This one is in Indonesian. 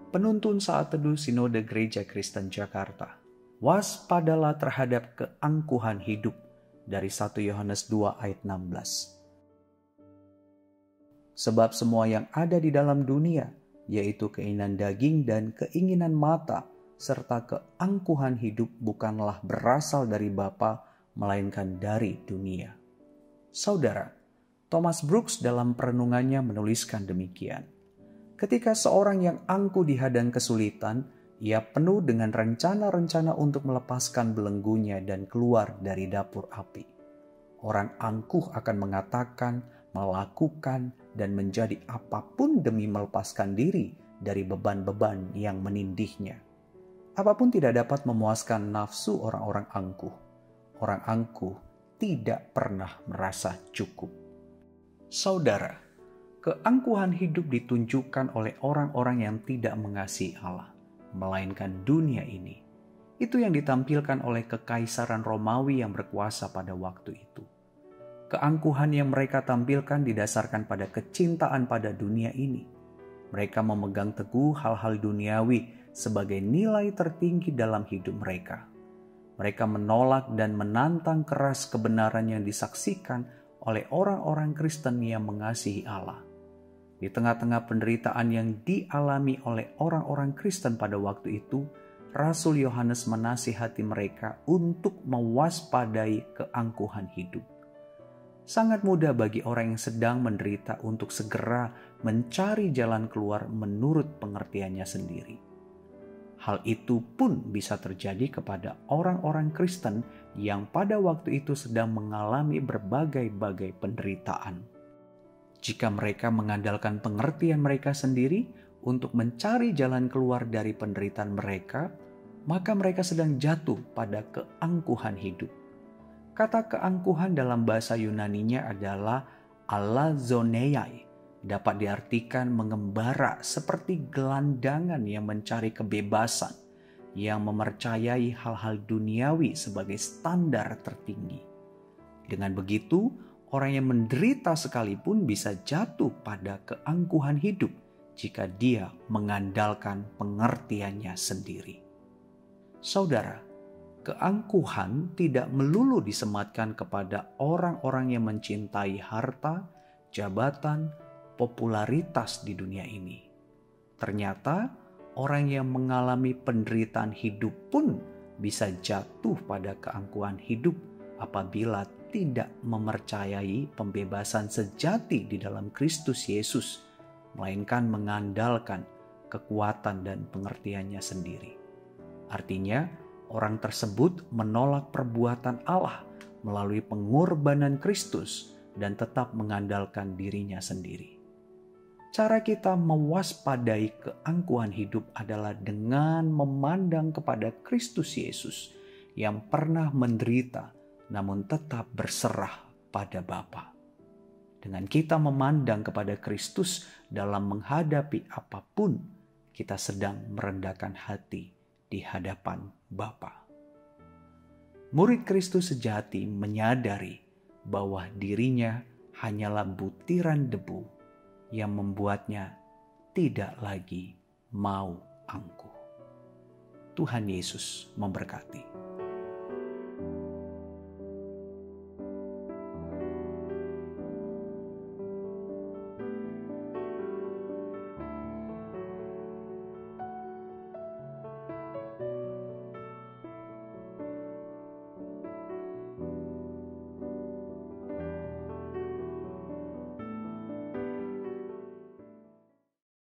Penuntun Saat Teduh Sinode Gereja Kristen Jakarta. Waspadalah terhadap keangkuhan hidup, dari 1 Yohanes 2 ayat 16. Sebab semua yang ada di dalam dunia, yaitu keinginan daging dan keinginan mata, serta keangkuhan hidup bukanlah berasal dari Bapa, melainkan dari dunia. Saudara, Thomas Brooks dalam perenungannya menuliskan demikian. Ketika seorang yang angkuh dihadang kesulitan, ia penuh dengan rencana-rencana untuk melepaskan belenggunya dan keluar dari dapur api. Orang angkuh akan mengatakan, melakukan, dan menjadi apapun demi melepaskan diri dari beban-beban yang menindihnya. Apapun tidak dapat memuaskan nafsu orang-orang angkuh. Orang angkuh tidak pernah merasa cukup. Saudara, keangkuhan hidup ditunjukkan oleh orang-orang yang tidak mengasihi Allah, melainkan dunia ini. Itu yang ditampilkan oleh kekaisaran Romawi yang berkuasa pada waktu itu. Keangkuhan yang mereka tampilkan didasarkan pada kecintaan pada dunia ini. Mereka memegang teguh hal-hal duniawi sebagai nilai tertinggi dalam hidup mereka. Mereka menolak dan menantang keras kebenaran yang disaksikan oleh orang-orang Kristen yang mengasihi Allah. Di tengah-tengah penderitaan yang dialami oleh orang-orang Kristen pada waktu itu, Rasul Yohanes menasihati mereka untuk mewaspadai keangkuhan hidup. Sangat mudah bagi orang yang sedang menderita untuk segera mencari jalan keluar menurut pengertiannya sendiri. Hal itu pun bisa terjadi kepada orang-orang Kristen yang pada waktu itu sedang mengalami berbagai-bagai penderitaan. Jika mereka mengandalkan pengertian mereka sendiri untuk mencari jalan keluar dari penderitaan mereka, maka mereka sedang jatuh pada keangkuhan hidup. Kata keangkuhan dalam bahasa Yunaninya adalah alazoneiai. Dapat diartikan mengembara seperti gelandangan yang mencari kebebasan, yang mempercayai hal-hal duniawi sebagai standar tertinggi. Dengan begitu, orang yang menderita sekalipun bisa jatuh pada keangkuhan hidup jika dia mengandalkan pengertiannya sendiri. Saudara, keangkuhan tidak melulu disematkan kepada orang-orang yang mencintai harta, jabatan, popularitas di dunia ini. Ternyata orang yang mengalami penderitaan hidup pun bisa jatuh pada keangkuhan hidup apabila tidak mempercayai pembebasan sejati di dalam Kristus Yesus, melainkan mengandalkan kekuatan dan pengertiannya sendiri. Artinya, orang tersebut menolak perbuatan Allah melalui pengorbanan Kristus dan tetap mengandalkan dirinya sendiri. Cara kita mewaspadai keangkuhan hidup adalah dengan memandang kepada Kristus Yesus yang pernah menderita namun tetap berserah pada Bapa. Dengan kita memandang kepada Kristus dalam menghadapi apapun, kita sedang merendahkan hati di hadapan Bapa. Murid Kristus sejati menyadari bahwa dirinya hanyalah butiran debu yang membuatnya tidak lagi mau angkuh. Tuhan Yesus memberkati.